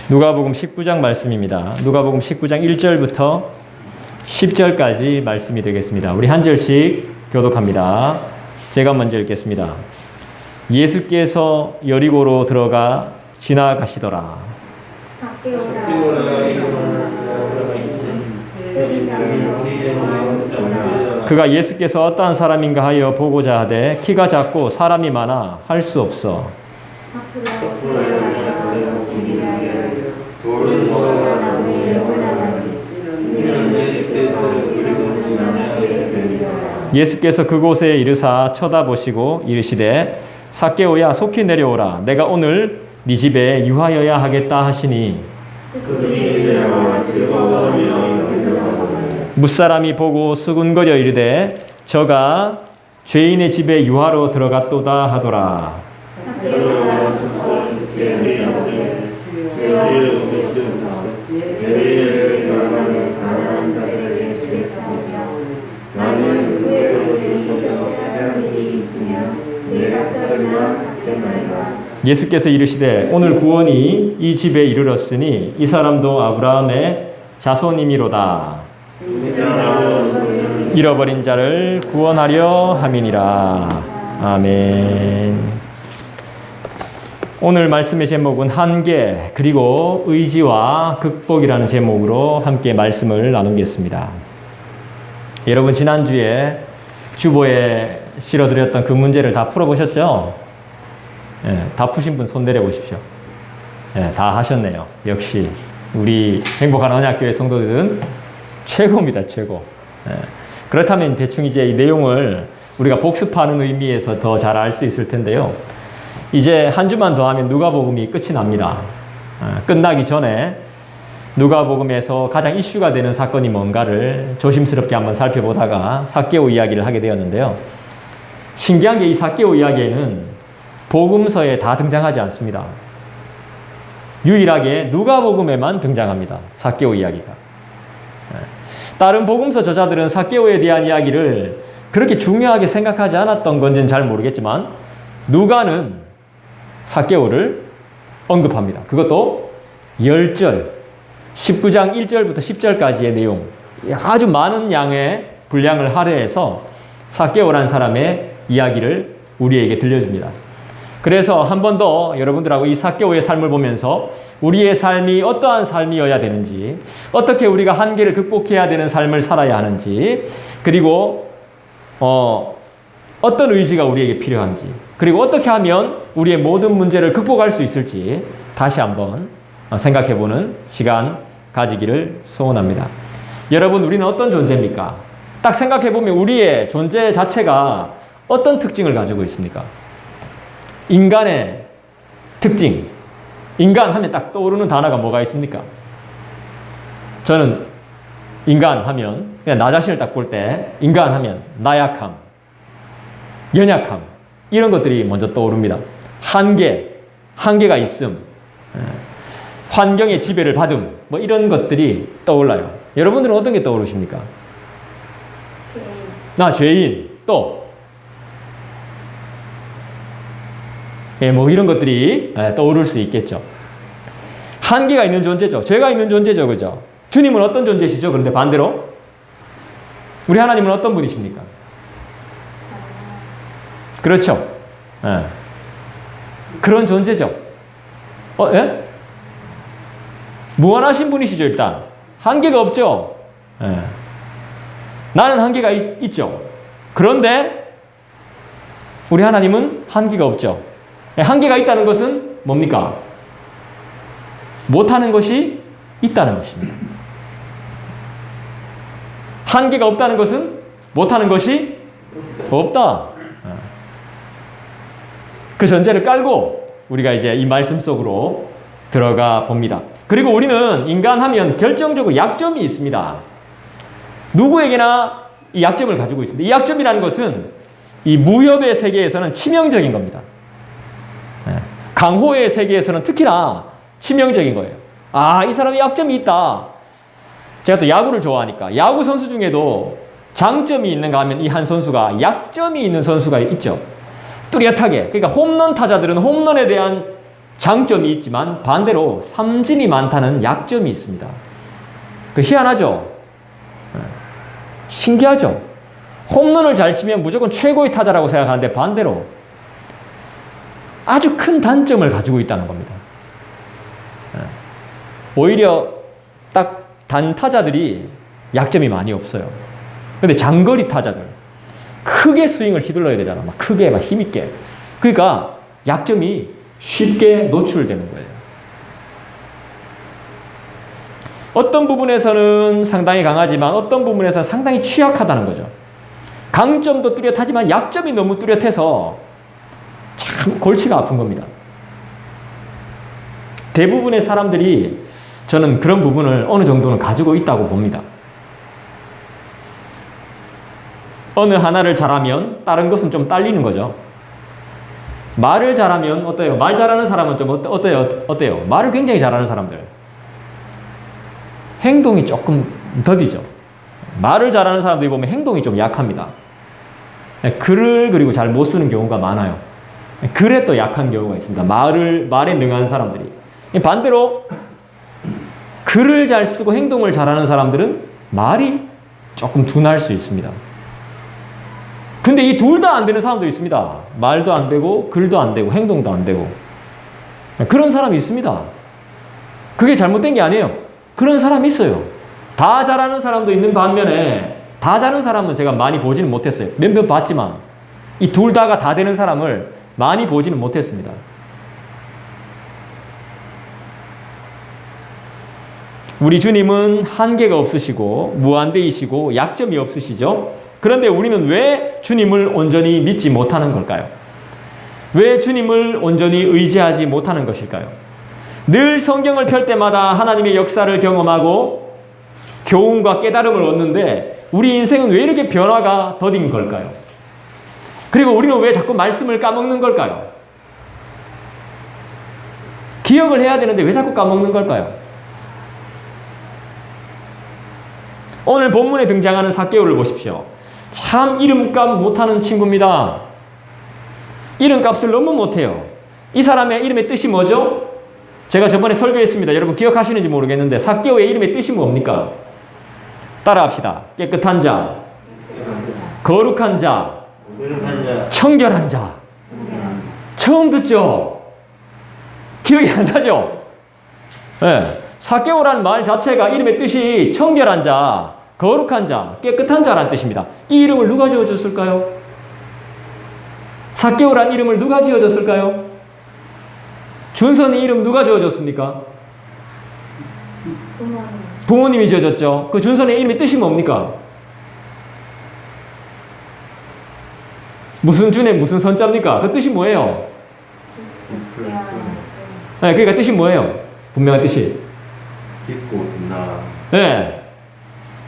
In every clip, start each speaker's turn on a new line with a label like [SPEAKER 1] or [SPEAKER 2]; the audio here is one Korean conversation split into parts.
[SPEAKER 1] 누가복음 19장 말씀입니다. 누가복음 19장 1절부터 10절까지 말씀이 되겠습니다. 우리 한 절씩 교독합니다. 제가 먼저 읽겠습니다. 예수께서 여리고로 들어가 지나가시더라. 그가 예수께서 어떠한 사람인가 하여 보고자 하되 키가 작고 사람이 많아 할 수 없어. 예수께서 그곳에 이르사 쳐다보시고 이르시되 삭개오야 속히 내려오라. 내가 오늘 네 집에 유하여야 하겠다 하시니 뭇사람이 보고 수군거려 이르되 저가 죄인의 집에 유하로 들어갔도다 하더라. 예수께서 이르시되 오늘 구원이 이 집에 이르렀으니 이 사람도 아브라함의 자손이미로다. 잃어버린 자를 구원하려 함이니라. 아멘. 오늘 말씀의 제목은 한계 그리고 의지와 극복이라는 제목으로 함께 말씀을 나누겠습니다. 여러분 지난주에 주보에 실어드렸던 그 문제를 다 풀어보셨죠? 다 푸신 분 손 내려보십시오. 다 하셨네요. 역시 우리 행복한 언약교회 성도들은 최고입니다. 최고. 그렇다면 대충 이제 이 내용을 우리가 복습하는 의미에서 더 잘 알 수 있을 텐데요. 이제 한 주만 더 하면 누가복음이 끝이 납니다. 끝나기 전에 누가복음에서 가장 이슈가 되는 사건이 뭔가를 조심스럽게 한번 살펴보다가 삭개오 이야기를 하게 되었는데요. 신기한 게 이 삭개오 이야기에는 복음서에 다 등장하지 않습니다. 유일하게 누가복음에만 등장합니다. 삭개오 이야기가. 다른 복음서 저자들은 삭개오에 대한 이야기를 그렇게 중요하게 생각하지 않았던 건지는 잘 모르겠지만 누가는 삭개오를 언급합니다. 그것도 10절, 19장 1절부터 10절까지의 내용, 아주 많은 양의 분량을 할애해서 삭개오라는 사람의 이야기를 우리에게 들려줍니다. 그래서 한 번 더 여러분들하고 이 삭개오의 삶을 보면서 우리의 삶이 어떠한 삶이어야 되는지, 어떻게 우리가 한계를 극복해야 되는 삶을 살아야 하는지, 그리고 어떤 의지가 우리에게 필요한지, 그리고 어떻게 하면 우리의 모든 문제를 극복할 수 있을지 다시 한번 생각해보는 시간 가지기를 소원합니다. 여러분, 우리는 어떤 존재입니까? 딱 생각해보면 우리의 존재 자체가 어떤 특징을 가지고 있습니까? 인간의 특징. 인간 하면 딱 떠오르는 단어가 뭐가 있습니까? 저는 인간 하면 그냥 나 자신을 딱 볼 때 인간 하면 나약함, 연약함 이런 것들이 먼저 떠오릅니다. 한계가 있음, 환경의 지배를 받음 뭐 이런 것들이 떠올라요. 여러분들은 어떤 게 떠오르십니까? 죄인 또 뭐 이런 것들이 떠오를 수 있겠죠. 한계가 있는 존재죠. 죄가 있는 존재죠. 그죠? 주님은 어떤 존재시죠? 그런데 반대로 우리 하나님은 어떤 분이십니까? 그렇죠. 그런 존재죠. 무한하신 분이시죠. 일단 한계가 없죠. 나는 한계가 있죠. 그런데 우리 하나님은 한계가 없죠. 한계가 있다는 것은 뭡니까? 못하는 것이 있다는 것입니다. 한계가 없다는 것은 못하는 것이 없다. 그 전제를 깔고 우리가 이제 이 말씀 속으로 들어가 봅니다. 그리고 우리는 인간하면 결정적으로 약점이 있습니다. 누구에게나 이 약점을 가지고 있습니다. 이 약점이라는 것은 이 무협의 세계에서는 치명적인 겁니다. 강호의 세계에서는 특히나 치명적인 거예요. 이 사람이 약점이 있다. 제가 또 야구를 좋아하니까 야구 선수 중에도 장점이 있는가 하면 이 한 선수가 약점이 있는 선수가 있죠. 뚜렷하게. 그러니까 홈런 타자들은 홈런에 대한 장점이 있지만 반대로 삼진이 많다는 약점이 있습니다. 그 희한하죠? 신기하죠? 홈런을 잘 치면 무조건 최고의 타자라고 생각하는데 반대로 아주 큰 단점을 가지고 있다는 겁니다. 오히려 딱 단타자들이 약점이 많이 없어요. 근데 장거리 타자들 크게 스윙을 휘둘러야 되잖아. 막 크게 막 힘있게. 그러니까 약점이 쉽게 노출되는 거예요. 어떤 부분에서는 상당히 강하지만 어떤 부분에서는 상당히 취약하다는 거죠. 강점도 뚜렷하지만 약점이 너무 뚜렷해서 참 골치가 아픈 겁니다. 대부분의 사람들이 저는 그런 부분을 어느 정도는 가지고 있다고 봅니다. 어느 하나를 잘하면 다른 것은 좀 딸리는 거죠. 말을 잘하면 어때요? 말 잘하는 사람은 좀 어때요? 말을 굉장히 잘하는 사람들. 행동이 조금 더디죠. 말을 잘하는 사람들이 보면 행동이 좀 약합니다. 글을 그리고 잘 못 쓰는 경우가 많아요. 글에 또 약한 경우가 있습니다. 말에 능한 사람들이. 반대로 글을 잘 쓰고 행동을 잘하는 사람들은 말이 조금 둔할 수 있습니다. 근데 이 둘 다 안 되는 사람도 있습니다. 말도 안 되고 글도 안 되고 행동도 안 되고 그런 사람이 있습니다. 그게 잘못된 게 아니에요. 그런 사람이 있어요. 다 잘하는 사람도 있는 반면에 다 잘하는 사람은 제가 많이 보지는 못했어요. 몇몇 봤지만 이 둘 다가 다 되는 사람을 많이 보지는 못했습니다. 우리 주님은 한계가 없으시고 무한대이시고 약점이 없으시죠. 그런데 우리는 왜 주님을 온전히 믿지 못하는 걸까요? 왜 주님을 온전히 의지하지 못하는 것일까요? 늘 성경을 펼 때마다 하나님의 역사를 경험하고 교훈과 깨달음을 얻는데 우리 인생은 왜 이렇게 변화가 더딘 걸까요? 그리고 우리는 왜 자꾸 말씀을 까먹는 걸까요? 기억을 해야 되는데 왜 자꾸 까먹는 걸까요? 오늘 본문에 등장하는 삭개오를 보십시오. 참 이름값 못하는 친구입니다. 이름값을 너무 못해요. 이 사람의 이름의 뜻이 뭐죠? 제가 저번에 설교했습니다. 여러분 기억하시는지 모르겠는데 삭개오의 이름의 뜻이 뭡니까? 따라합시다. 깨끗한 자, 거룩한 자, 청결한 자. 처음 듣죠? 기억이 안 나죠? 네. 삭개오라는 말 자체가 이름의 뜻이 청결한 자, 거룩한 자, 깨끗한 자라는 뜻입니다. 이 이름을 누가 지어줬을까요? 삭개오라는 이름을 누가 지어줬을까요? 준선의 이름 누가 지어줬습니까? 부모님이 지어줬죠. 그 준선의 이름의 뜻이 뭡니까? 무슨 준에 무슨 선자입니까? 그 뜻이 뭐예요? 네, 그러니까 뜻이 뭐예요? 분명한 뜻이.
[SPEAKER 2] 깊고 빛나.
[SPEAKER 1] 네.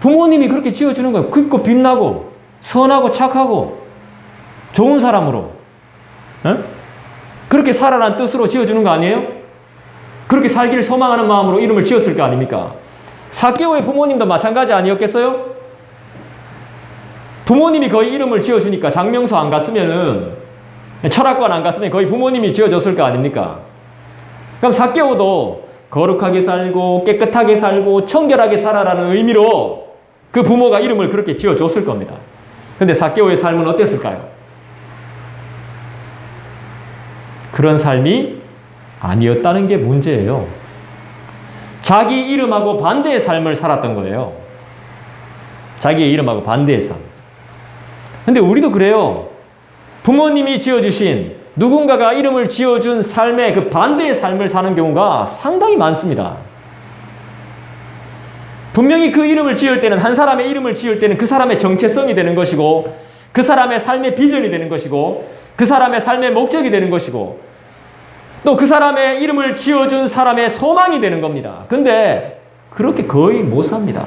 [SPEAKER 1] 부모님이 그렇게 지어주는 거예요. 깊고 빛나고 선하고 착하고 좋은 사람으로. 네? 그렇게 살아란 뜻으로 지어주는 거 아니에요? 그렇게 살기를 소망하는 마음으로 이름을 지었을 거 아닙니까? 삭개오의 부모님도 마찬가지 아니었겠어요? 부모님이 거의 이름을 지어주니까 장명소 안 갔으면은 철학관 안 갔으면 거의 부모님이 지어줬을 거 아닙니까? 그럼 삭개오도 거룩하게 살고 깨끗하게 살고 청결하게 살아라는 의미로 그 부모가 이름을 그렇게 지어줬을 겁니다. 그런데 삭개오의 삶은 어땠을까요? 그런 삶이 아니었다는 게 문제예요. 자기 이름하고 반대의 삶을 살았던 거예요. 자기의 이름하고 반대의 삶. 근데 우리도 그래요. 부모님이 지어주신 누군가가 이름을 지어준 삶의 그 반대의 삶을 사는 경우가 상당히 많습니다. 분명히 그 이름을 지을 때는 한 사람의 이름을 지을 때는 그 사람의 정체성이 되는 것이고 그 사람의 삶의 비전이 되는 것이고 그 사람의 삶의 목적이 되는 것이고 또 그 사람의 이름을 지어준 사람의 소망이 되는 겁니다. 근데 그렇게 거의 못 삽니다.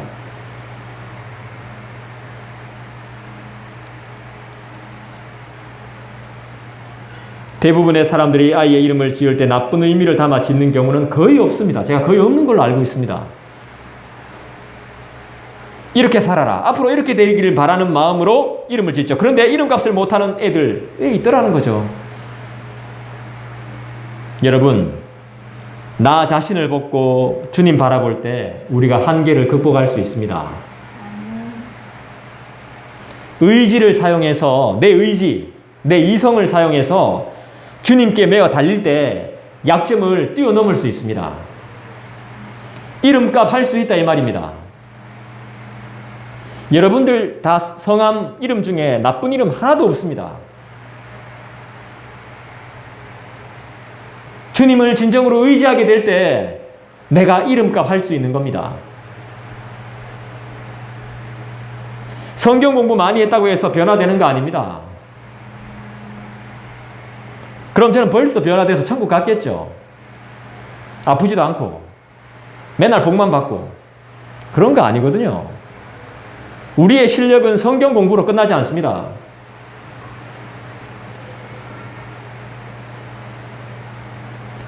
[SPEAKER 1] 대부분의 사람들이 아이의 이름을 지을 때 나쁜 의미를 담아 짓는 경우는 거의 없습니다. 제가 거의 없는 걸로 알고 있습니다. 이렇게 살아라. 앞으로 이렇게 되기를 바라는 마음으로 이름을 짓죠. 그런데 이름값을 못하는 애들 왜 있더라는 거죠. 여러분, 나 자신을 벗고 주님 바라볼 때 우리가 한계를 극복할 수 있습니다. 의지를 사용해서 내 의지, 내 이성을 사용해서 주님께 매어 달릴 때 약점을 뛰어넘을 수 있습니다. 이름값 할 수 있다 이 말입니다. 여러분들 다 성함 이름 중에 나쁜 이름 하나도 없습니다. 주님을 진정으로 의지하게 될 때 내가 이름값 할 수 있는 겁니다. 성경 공부 많이 했다고 해서 변화되는 거 아닙니다. 그럼 저는 벌써 변화돼서 천국 갔겠죠. 아프지도 않고 맨날 복만 받고 그런 거 아니거든요. 우리의 실력은 성경 공부로 끝나지 않습니다.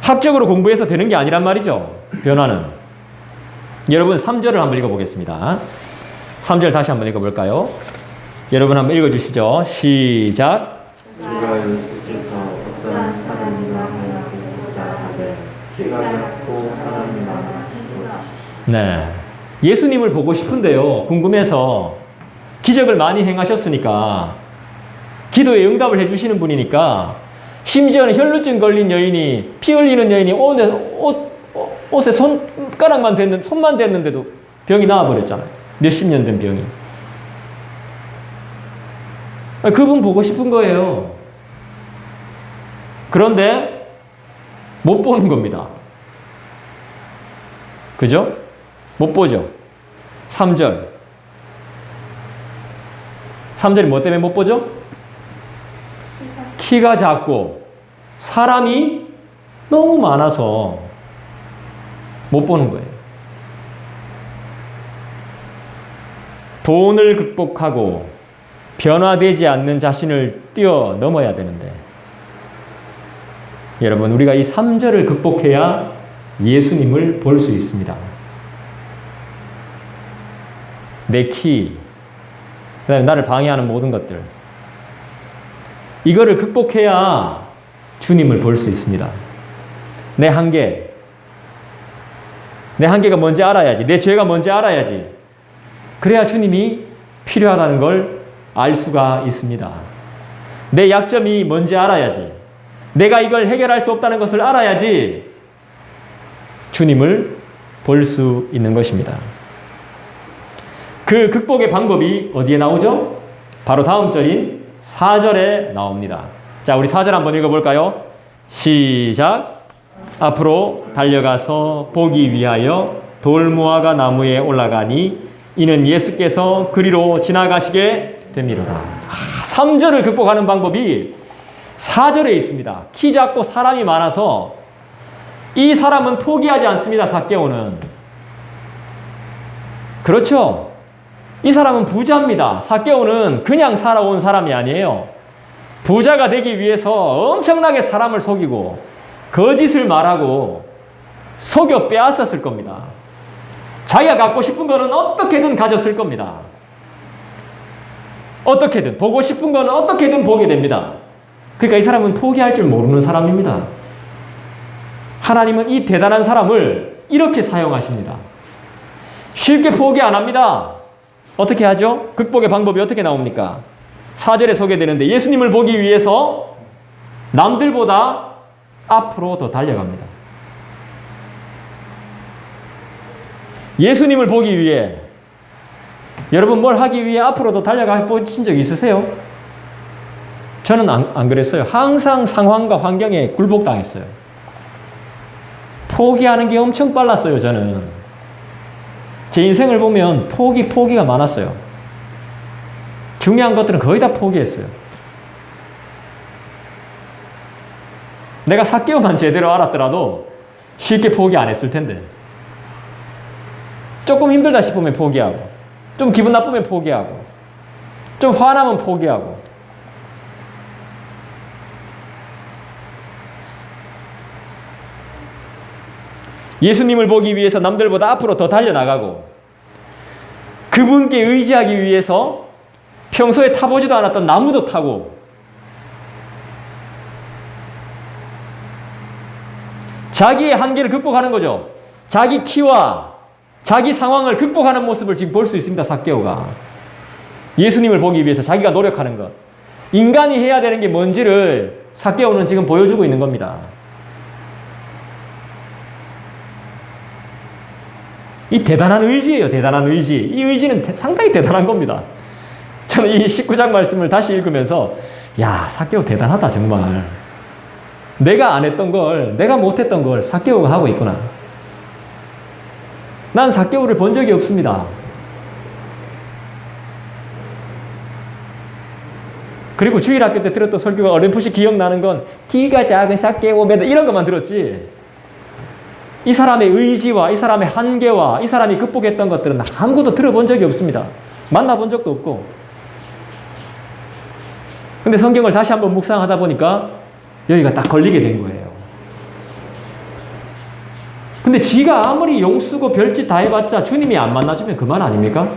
[SPEAKER 1] 학적으로 공부해서 되는 게 아니란 말이죠. 변화는. 여러분 3절을 한번 읽어보겠습니다. 3절 다시 한번 읽어볼까요? 여러분 한번 읽어주시죠. 시작.
[SPEAKER 2] 주가 예수께서 어떤 사람이나 하여보고자 하되 키가 작고 사람이 많아
[SPEAKER 1] 네. 예수님을 보고 싶은데요. 궁금해서 기적을 많이 행하셨으니까 기도에 응답을 해주시는 분이니까 심지어는 혈루증 걸린 여인이 피 흘리는 여인이 옷에 손가락만 손만 댔는데도 병이 나아버렸잖아요. 몇십 년 된 병이. 그분 보고 싶은 거예요. 그런데 못 보는 겁니다. 그죠? 못 보죠. 3절. 3절이 뭐 때문에 못 보죠? 키가 작고 사람이 너무 많아서 못 보는 거예요. 돈을 극복하고 변화되지 않는 자신을 뛰어넘어야 되는데 여러분 우리가 이 3절을 극복해야 예수님을 볼 수 있습니다. 내 키, 그 다음에 나를 방해하는 모든 것들 이거를 극복해야 주님을 볼 수 있습니다. 내 한계가 뭔지 알아야지. 내 죄가 뭔지 알아야지. 그래야 주님이 필요하다는 걸 알 수가 있습니다. 내 약점이 뭔지 알아야지. 내가 이걸 해결할 수 없다는 것을 알아야지 주님을 볼 수 있는 것입니다. 그 극복의 방법이 어디에 나오죠? 바로 다음 절인 4절에 나옵니다. 자, 우리 4절 한번 읽어볼까요? 시작. 앞으로 달려가서 보기 위하여 돌무화과 나무에 올라가니 이는 예수께서 그리로 지나가시게 됩니다. 3절을 극복하는 방법이 4절에 있습니다. 키 작고 사람이 많아서 이 사람은 포기하지 않습니다. 삭개오는. 그렇죠. 이 사람은 부자입니다. 삭개오는 그냥 살아온 사람이 아니에요. 부자가 되기 위해서 엄청나게 사람을 속이고 거짓을 말하고 속여 빼앗았을 겁니다. 자기가 갖고 싶은 거는 어떻게든 가졌을 겁니다. 어떻게든 보고 싶은 거는 어떻게든 보게 됩니다. 그러니까 이 사람은 포기할 줄 모르는 사람입니다. 하나님은 이 대단한 사람을 이렇게 사용하십니다. 쉽게 포기 안 합니다. 어떻게 하죠? 극복의 방법이 어떻게 나옵니까? 4절에 소개되는데 예수님을 보기 위해서 남들보다 앞으로 더 달려갑니다. 예수님을 보기 위해 여러분 뭘 하기 위해 앞으로 더 달려가 보신 적 있으세요? 저는 안 그랬어요. 항상 상황과 환경에 굴복당했어요. 포기하는 게 엄청 빨랐어요. 저는 제 인생을 보면 포기가 많았어요. 중요한 것들은 거의 다 포기했어요. 내가 삭개오만 제대로 알았더라도 쉽게 포기 안 했을 텐데. 조금 힘들다 싶으면 포기하고, 좀 기분 나쁘면 포기하고, 좀 화나면 포기하고. 예수님을 보기 위해서 남들보다 앞으로 더 달려나가고, 그분께 의지하기 위해서 평소에 타보지도 않았던 나무도 타고, 자기의 한계를 극복하는 거죠. 자기 키와 자기 상황을 극복하는 모습을 지금 볼 수 있습니다. 삭개오가. 예수님을 보기 위해서 자기가 노력하는 것. 인간이 해야 되는 게 뭔지를 삭개오는 지금 보여주고 있는 겁니다. 이 대단한 의지예요. 대단한 의지. 이 의지는 상당히 대단한 겁니다. 저는 이 19장 말씀을 다시 읽으면서 야, 삭개오 대단하다 정말. 내가 안 했던 걸, 내가 못했던 걸 삭개오가 하고 있구나. 난 삭개오를 본 적이 없습니다. 그리고 주일학교 때 들었던 설교가 어렴풋이 기억나는 건 키가 작은 삭개오 매달 이런 것만 들었지. 이 사람의 의지와 이 사람의 한계와 이 사람이 극복했던 것들은 아무것도 들어본 적이 없습니다. 만나본 적도 없고. 근데 성경을 다시 한번 묵상하다 보니까 여기가 딱 걸리게 된 거예요. 근데 지가 아무리 용쓰고 별짓 다 해봤자 주님이 안 만나주면 그만 아닙니까?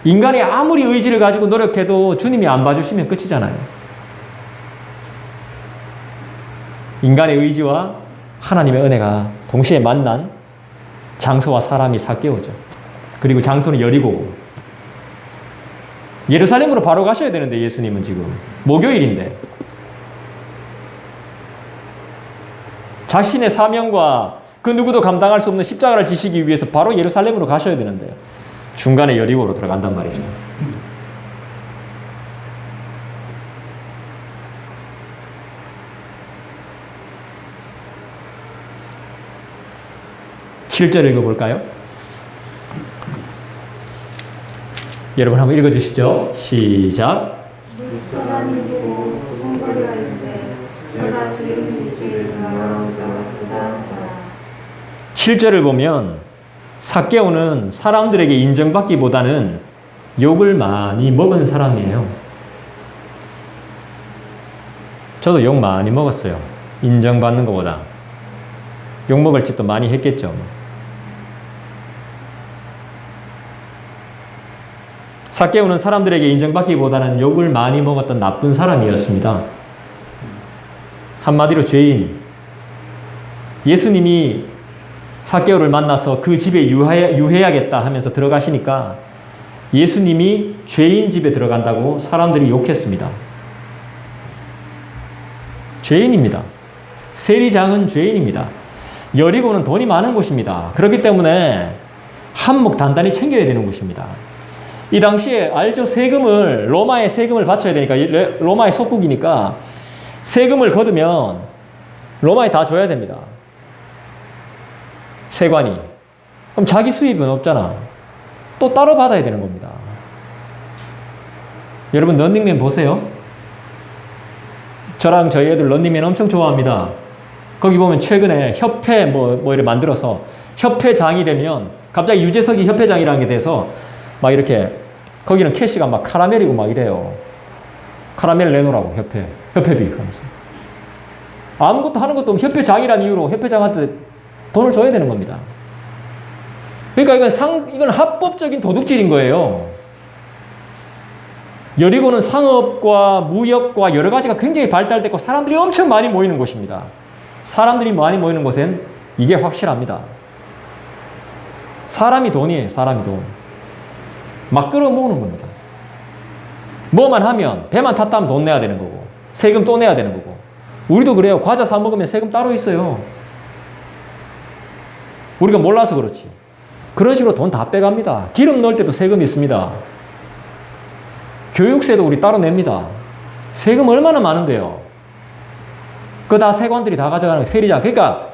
[SPEAKER 1] 인간이 아무리 의지를 가지고 노력해도 주님이 안 봐주시면 끝이잖아요. 인간의 의지와 하나님의 은혜가 동시에 만난 장소와 사람이 삭개오죠. 그리고 장소는 여리고고. 예루살렘으로 바로 가셔야 되는데 예수님은 지금 목요일인데 자신의 사명과 그 누구도 감당할 수 없는 십자가를 지시기 위해서 바로 예루살렘으로 가셔야 되는데 중간에 여리고로 들어간단 말이죠. 7절 읽어볼까요? 여러분 한번 읽어주시죠. 시작.
[SPEAKER 2] 사람이 보고 수군거려 할때 제가 주인 집에 나오자 그다음에
[SPEAKER 1] 7절을 보면 삭개오는 사람들에게 인정받기보다는 욕을 많이 먹은 사람이에요. 저도 욕 많이 먹었어요. 인정받는 것보다. 욕 먹을 짓도 많이 했겠죠. 삭개오는 사람들에게 인정받기보다는 욕을 많이 먹었던 나쁜 사람이었습니다. 한마디로 죄인. 예수님이 삭개오를 만나서 그 집에 유해야겠다 하면서 들어가시니까 예수님이 죄인 집에 들어간다고 사람들이 욕했습니다. 죄인입니다. 세리장은 죄인입니다. 여리고는 돈이 많은 곳입니다. 그렇기 때문에 한몫 단단히 챙겨야 되는 곳입니다. 이 당시에 알죠? 세금을, 로마에 세금을 바쳐야 되니까, 로마의 속국이니까 세금을 거두면 로마에 다 줘야 됩니다. 세관이. 그럼 자기 수입은 없잖아. 또 따로 받아야 되는 겁니다. 여러분 런닝맨 보세요. 저랑 저희 애들 런닝맨 엄청 좋아합니다. 거기 보면 최근에 협회 뭐 이렇게 만들어서 협회장이 되면 갑자기 유재석이 협회장이라는 게 돼서 막 이렇게 거기는 캐시가 막 카라멜이고 막 이래요. 카라멜 내놓으라고 협회비 하면서. 아무것도 하는 것도 없는 협회장이라는 이유로 협회장한테 돈을 줘야 되는 겁니다. 그러니까 이건 합법적인 도둑질인 거예요. 여리고는 상업과 무역과 여러 가지가 굉장히 발달됐고 사람들이 엄청 많이 모이는 곳입니다. 사람들이 많이 모이는 곳엔 이게 확실합니다. 사람이 돈이에요. 사람이 돈. 막 끌어모으는 겁니다. 뭐만 하면 배만 탔다면 돈 내야 되는 거고 세금 또 내야 되는 거고 우리도 그래요. 과자 사 먹으면 세금 따로 있어요. 우리가 몰라서 그렇지. 그런 식으로 돈 다 빼갑니다. 기름 넣을 때도 세금이 있습니다. 교육세도 우리 따로 냅니다. 세금 얼마나 많은데요. 그거 다 세관들이 다 가져가는 거예요. 세리장. 그러니까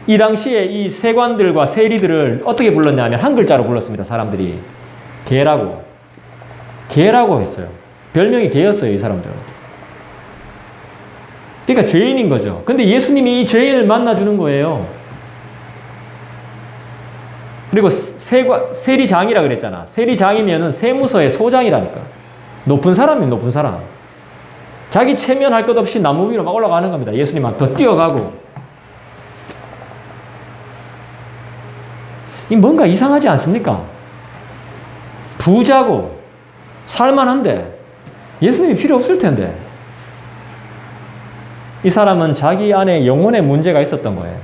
[SPEAKER 1] 이 당시에 이 세관들과 세리들을 어떻게 불렀냐면 한 글자로 불렀습니다. 사람들이. 개라고. 개라고 했어요. 별명이 개였어요. 이 사람들은. 그러니까 죄인인 거죠. 근데 예수님이 이 죄인을 만나주는 거예요. 그리고 세리장이라 그랬잖아. 세리장이면은 세무서의 소장이라니까. 높은 사람이에요. 높은 사람. 자기 체면할 것 없이 나무 위로 막 올라가는 겁니다. 예수님한테 더 뛰어가고. 이 뭔가 이상하지 않습니까? 부자고 살만한데 예수님이 필요 없을 텐데 이 사람은 자기 안에 영혼의 문제가 있었던 거예요.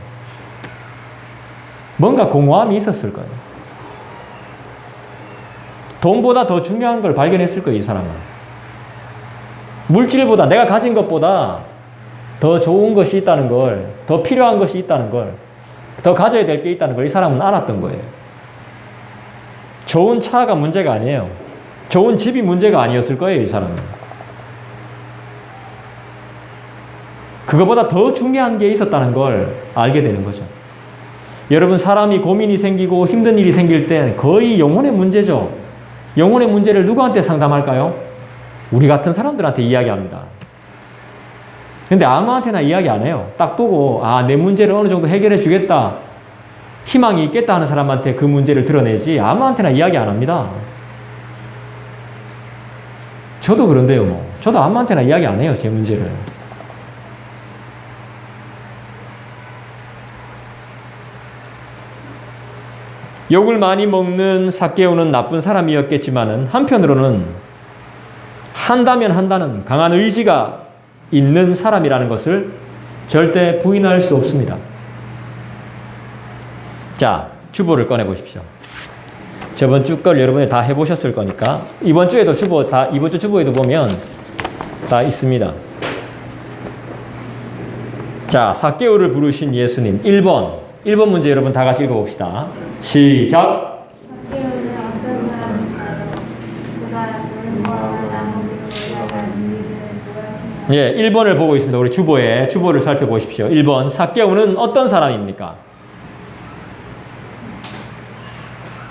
[SPEAKER 1] 뭔가 공허함이 있었을 거예요. 돈보다 더 중요한 걸 발견했을 거예요, 이 사람은. 물질보다, 내가 가진 것보다 더 좋은 것이 있다는 걸, 더 필요한 것이 있다는 걸, 더 가져야 될 게 있다는 걸 이 사람은 알았던 거예요. 좋은 차가 문제가 아니에요. 좋은 집이 문제가 아니었을 거예요, 이 사람은. 그거보다 더 중요한 게 있었다는 걸 알게 되는 거죠. 여러분, 사람이 고민이 생기고 힘든 일이 생길 때 거의 영혼의 문제죠. 영혼의 문제를 누구한테 상담할까요? 우리 같은 사람들한테 이야기합니다. 근데 아무한테나 이야기 안 해요. 딱 보고 내 문제를 어느 정도 해결해 주겠다, 희망이 있겠다 하는 사람한테 그 문제를 드러내지 아무한테나 이야기 안 합니다. 저도 그런데요. 뭐 저도 아무한테나 이야기 안 해요, 제 문제를. 욕을 많이 먹는 삭개오는 나쁜 사람이었겠지만은 한편으로는 한다면 한다는 강한 의지가 있는 사람이라는 것을 절대 부인할 수 없습니다. 자, 주보를 꺼내 보십시오. 저번 주 걸 여러분이 다 해보셨을 거니까 이번 주에도 이번 주 주보에도 보면 다 있습니다. 자, 삭개오를 부르신 예수님 1번 문제 여러분 다 같이 읽어봅시다. 시작.
[SPEAKER 2] 삭개오는 어떤 사람일까요? 그가 돌무화과 나무 위로 올라가는 일을 구하시며
[SPEAKER 1] 예, 1번을 보고 있습니다. 우리 주보를 살펴보십시오. 1번, 삭개오는 어떤 사람입니까?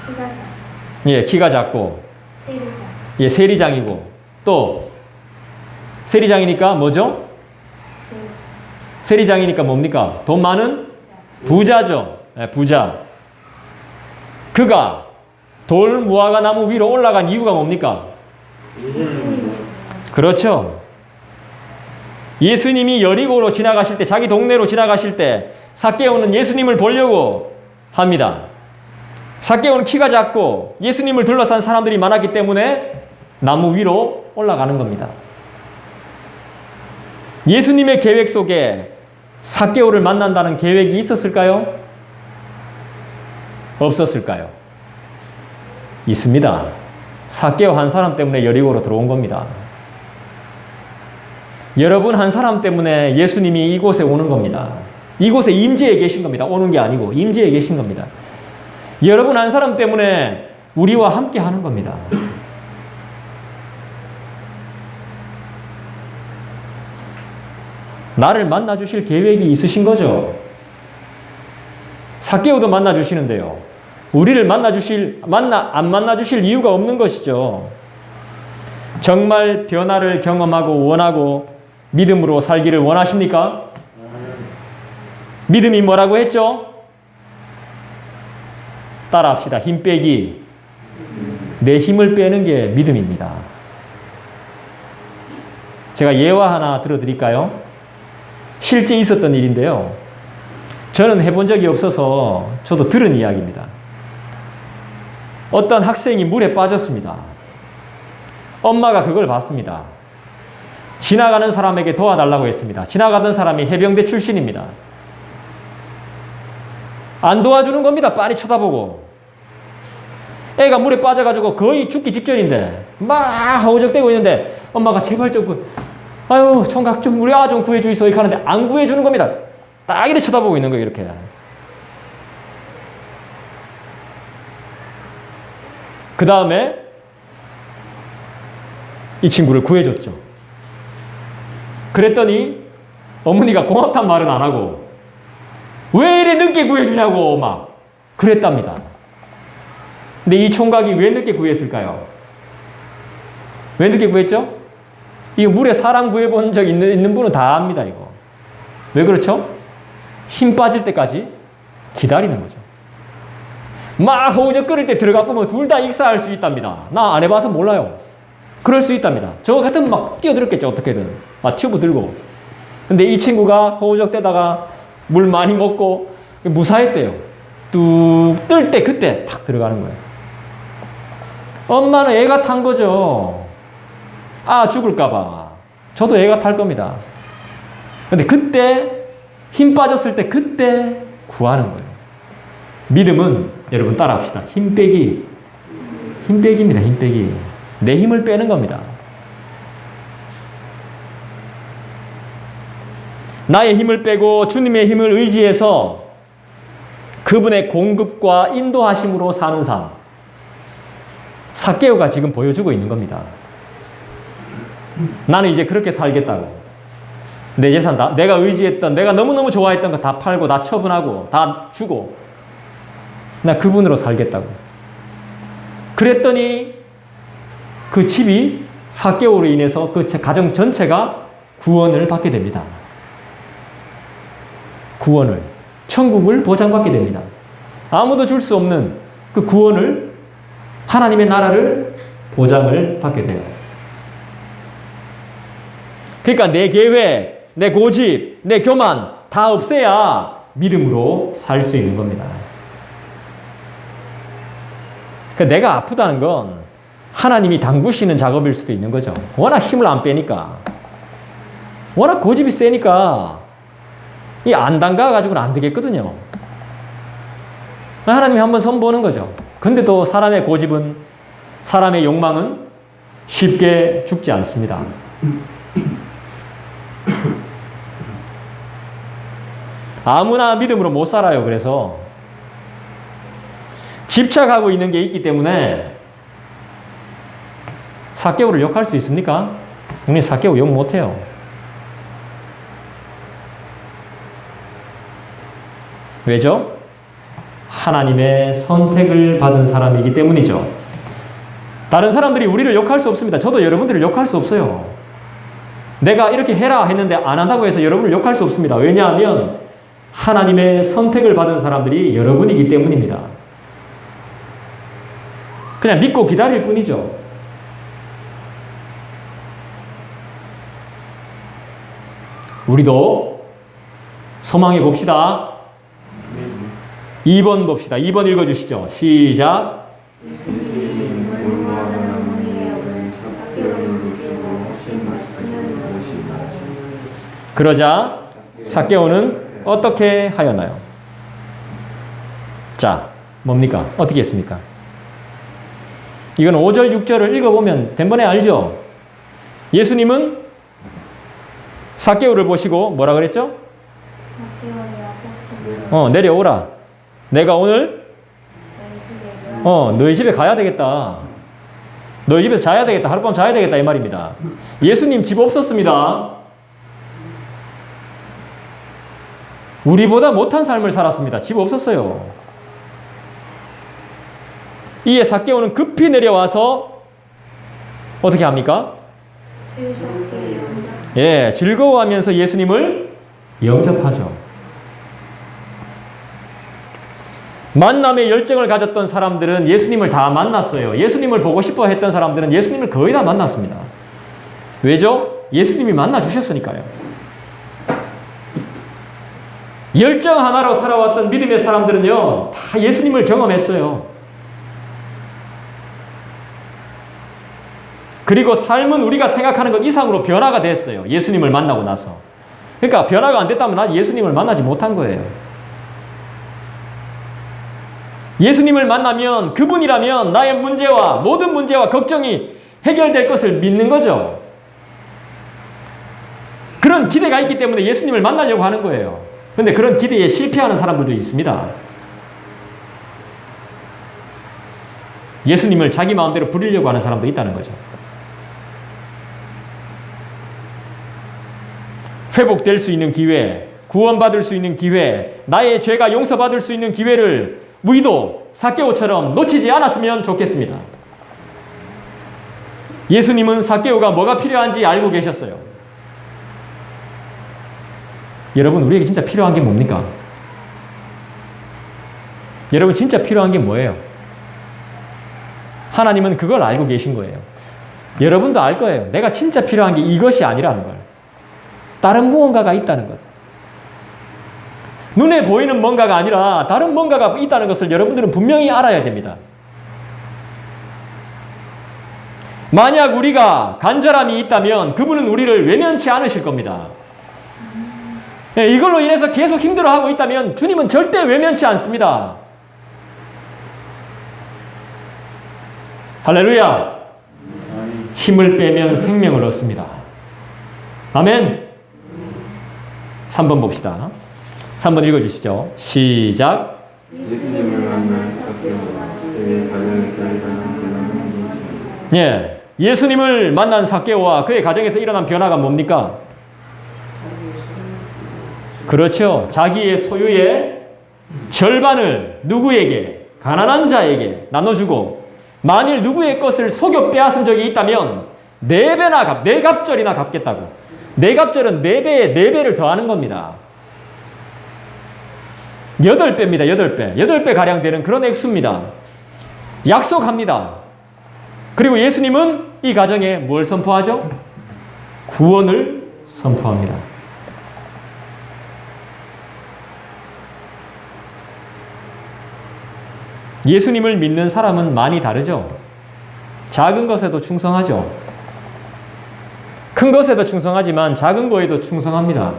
[SPEAKER 2] 키가 작고
[SPEAKER 1] 예, 키가 작고,
[SPEAKER 2] 세리장
[SPEAKER 1] 예, 세리장이고, 또 세리장이니까 뭐죠? 세리장이니까 뭡니까? 돈 많은 부자죠. 예, 부자. 그가 돌 무화과 나무 위로 올라간 이유가 뭡니까? 그렇죠. 예수님이 여리고로 지나가실 때, 자기 동네로 지나가실 때 삭개오는 예수님을 보려고 합니다. 삭개오는 키가 작고 예수님을 둘러싼 사람들이 많았기 때문에 나무 위로 올라가는 겁니다. 예수님의 계획 속에 삭개오를 만난다는 계획이 있었을까요? 없었을까요? 있습니다. 삭개오 한 사람 때문에 여리고로 들어온 겁니다. 여러분 한 사람 때문에 예수님이 이곳에 오는 겁니다. 이곳에 임재해 계신 겁니다. 오는 게 아니고 임재해 계신 겁니다. 여러분 한 사람 때문에 우리와 함께 하는 겁니다. 나를 만나 주실 계획이 있으신 거죠. 삭개오도 만나 주시는데요. 우리를 안 만나 주실 이유가 없는 것이죠. 정말 변화를 경험하고 원하고 믿음으로 살기를 원하십니까? 믿음이 뭐라고 했죠? 따라합시다. 힘 빼기. 내 힘을 빼는 게 믿음입니다. 제가 예화 하나 들어드릴까요? 실제 있었던 일인데요. 저는 해본 적이 없어서 저도 들은 이야기입니다. 어떤 학생이 물에 빠졌습니다. 엄마가 그걸 봤습니다. 지나가는 사람에게 도와달라고 했습니다. 지나가던 사람이 해병대 출신입니다. 안 도와주는 겁니다. 빤히 쳐다보고. 애가 물에 빠져가지고 거의 죽기 직전인데 막 허우적대고 있는데 엄마가 제발 좀 아유 총각 좀 우리 좀 구해주이소 이렇게 하는데 안 구해주는 겁니다. 딱 이렇게 쳐다보고 있는 거예요. 이렇게. 그 다음에 이 친구를 구해줬죠. 그랬더니 어머니가 고맙단 말은 안 하고 왜 이래 늦게 구해주냐고 막 그랬답니다. 근데 이 총각이 왜 늦게 구했을까요? 왜 늦게 구했죠? 이 물에 사람 구해본 적 있는 분은 다 압니다, 이거. 왜 그렇죠? 힘 빠질 때까지 기다리는 거죠. 막 허우적거릴 때 들어가 보면 둘 다 익사할 수 있답니다. 나 안 해봐서 몰라요. 그럴 수 있답니다. 저 같으면 막 뛰어들었겠죠, 어떻게든. 막 튜브 들고. 근데 이 친구가 허우적대다가 물 많이 먹고 무사했대요. 뚝 뜰 때 그때 탁 들어가는 거예요. 엄마는 애가 탄 거죠. 죽을까봐. 저도 애가 탈 겁니다. 근데 그때 힘 빠졌을 때 그때 구하는 거예요. 믿음은 여러분 따라합시다. 힘 빼기. 힘 빼기입니다. 힘 빼기. 내 힘을 빼는 겁니다. 나의 힘을 빼고 주님의 힘을 의지해서 그분의 공급과 인도하심으로 사는 삶. 삭개오가 지금 보여주고 있는 겁니다. 나는 이제 그렇게 살겠다고. 내 재산 다, 내가 의지했던, 내가 너무너무 좋아했던 거 다 팔고, 다 처분하고, 다 주고, 나 그분으로 살겠다고. 그랬더니 그 집이 삭개오로 인해서 그 가정 전체가 구원을 받게 됩니다. 구원을, 천국을 보장받게 됩니다. 아무도 줄 수 없는 그 구원을, 하나님의 나라를 보장을 받게 돼요. 그러니까 내 계획, 내 고집, 내 교만 다 없애야 믿음으로 살 수 있는 겁니다. 그러니까 내가 아프다는 건 하나님이 당구시는 작업일 수도 있는 거죠. 워낙 힘을 안 빼니까. 워낙 고집이 세니까 이 안 담가가지고는 안 되겠거든요. 하나님이 한번 선보는 거죠. 근데 또 사람의 고집은, 사람의 욕망은 쉽게 죽지 않습니다. 아무나 믿음으로 못 살아요. 그래서 집착하고 있는 게 있기 때문에 삭개오를 욕할 수 있습니까? 형님 삭개오 욕 못해요. 왜죠? 하나님의 선택을 받은 사람이기 때문이죠. 다른 사람들이 우리를 욕할 수 없습니다. 저도 여러분들을 욕할 수 없어요. 내가 이렇게 해라 했는데 안 한다고 해서 여러분을 욕할 수 없습니다. 왜냐하면 하나님의 선택을 받은 사람들이 여러분이기 때문입니다. 그냥 믿고 기다릴 뿐이죠. 우리도 소망해 봅시다. 2번 봅시다. 2번 읽어주시죠. 시작. 그러자 삭개오는 어떻게 하였나요? 자, 뭡니까? 어떻게 했습니까? 이건 5절, 6절을 읽어보면 된번에 알죠? 예수님은 삭개오를 보시고 뭐라 그랬죠? 내려오라. 내가 오늘 너희 집에 가야 되겠다. 너희 집에서 자야 되겠다. 하룻밤 자야 되겠다. 이 말입니다. 예수님 집 없었습니다. 우리보다 못한 삶을 살았습니다. 집 없었어요. 이에 삭개오는 급히 내려와서 어떻게 합니까? 예, 즐거워하면서 예수님을 영접하죠. 만남의 열정을 가졌던 사람들은 예수님을 다 만났어요. 예수님을 보고 싶어 했던 사람들은 예수님을 거의 다 만났습니다. 왜죠? 예수님이 만나주셨으니까요. 열정 하나로 살아왔던 믿음의 사람들은요, 다 예수님을 경험했어요. 그리고 삶은 우리가 생각하는 것 이상으로 변화가 됐어요. 예수님을 만나고 나서. 그러니까 변화가 안 됐다면 아직 예수님을 만나지 못한 거예요. 예수님을 만나면 그분이라면 나의 문제와 모든 문제와 걱정이 해결될 것을 믿는 거죠. 그런 기대가 있기 때문에 예수님을 만나려고 하는 거예요. 그런데 그런 기대에 실패하는 사람들도 있습니다. 예수님을 자기 마음대로 부리려고 하는 사람도 있다는 거죠. 회복될 수 있는 기회, 구원받을 수 있는 기회, 나의 죄가 용서받을 수 있는 기회를 우리도 삭개오처럼 놓치지 않았으면 좋겠습니다. 예수님은 삭개오가 뭐가 필요한지 알고 계셨어요. 여러분, 우리에게 진짜 필요한 게 뭡니까? 여러분, 진짜 필요한 게 뭐예요? 하나님은 그걸 알고 계신 거예요. 여러분도 알 거예요. 내가 진짜 필요한 게 이것이 아니라는 걸. 다른 무언가가 있다는 것. 눈에 보이는 뭔가가 아니라 다른 뭔가가 있다는 것을 여러분들은 분명히 알아야 됩니다. 만약 우리가 간절함이 있다면 그분은 우리를 외면치 않으실 겁니다. 예, 이걸로 인해서 계속 힘들어하고 있다면 주님은 절대 외면치 않습니다. 할렐루야. 힘을 빼면 생명을 얻습니다. 아멘. 3번 봅시다. 3번 읽어주시죠. 시작.
[SPEAKER 2] 예수님을 만난 사케오가 그의 가정에서 일어난 변화는 무엇입니까?
[SPEAKER 1] 예, 예수님을 만난 삭개오와 그의 가정에서 일어난 변화가 뭡니까? 그렇죠. 자기의 소유의 절반을 누구에게? 가난한 자에게 나눠주고, 만일 누구의 것을 속여 빼앗은 적이 있다면 4배나 4갑절이나 갚겠다고. 4갑절은 4배에 4배를 더하는 겁니다. 8배입니다. 8배. 8배 가량 되는 그런 액수입니다. 약속합니다. 그리고 예수님은 이 가정에 뭘 선포하죠? 구원을 선포합니다. 예수님을 믿는 사람은 많이 다르죠. 작은 것에도 충성하죠. 큰 것에도 충성하지만 작은 거에도 충성합니다.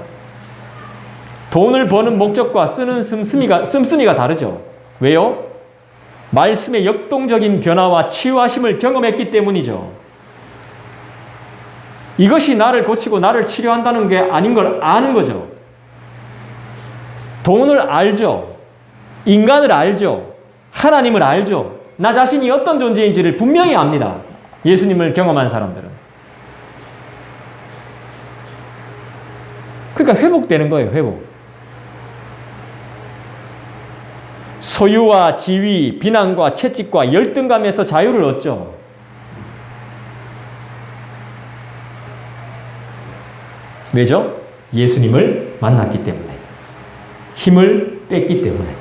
[SPEAKER 1] 돈을 버는 목적과 쓰는 씀씀이가 다르죠. 왜요? 말씀의 역동적인 변화와 치유하심을 경험했기 때문이죠. 이것이 나를 고치고 나를 치료한다는 게 아닌 걸 아는 거죠. 돈을 알죠. 인간을 알죠. 하나님을 알죠. 나 자신이 어떤 존재인지를 분명히 압니다. 예수님을 경험한 사람들은. 그러니까 회복되는 거예요. 회복. 소유와 지위, 비난과 채찍과 열등감에서 자유를 얻죠. 왜죠? 예수님을 만났기 때문에. 힘을 뺐기 때문에.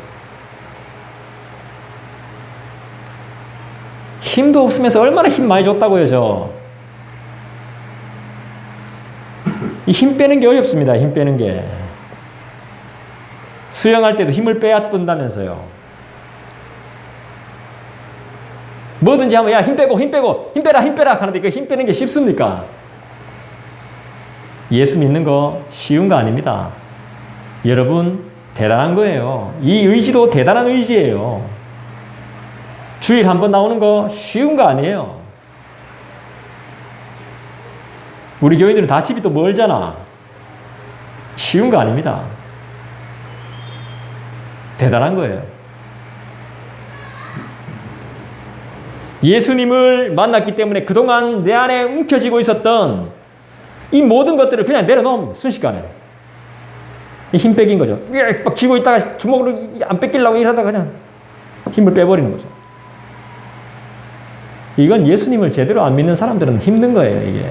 [SPEAKER 1] 힘도 없으면서 얼마나 힘 많이 줬다고요, 저. 이 힘 빼는 게 어렵습니다. 힘 빼는 게. 수영할 때도 힘을 빼야 뜬다면서요. 뭐든지 하면 야, 힘 빼고 힘 빼라 하는데 그 힘 빼는 게 쉽습니까? 예수 믿는 거 쉬운 거 아닙니다. 여러분 대단한 거예요. 이 의지도 대단한 의지예요. 주일 한 번 나오는 거 쉬운 거 아니에요. 우리 교인들은 다 집이 또 멀잖아. 쉬운 거 아닙니다. 대단한 거예요. 예수님을 만났기 때문에 그동안 내 안에 움켜쥐고 있었던 이 모든 것들을 그냥 내려놓으면 순식간에 힘 빼긴 거죠. 막 쥐고 있다가 주먹으로 안 뺏기려고 이러다가 그냥 힘을 빼버리는 거죠. 이건 예수님을 제대로 안 믿는 사람들은 힘든 거예요, 이게.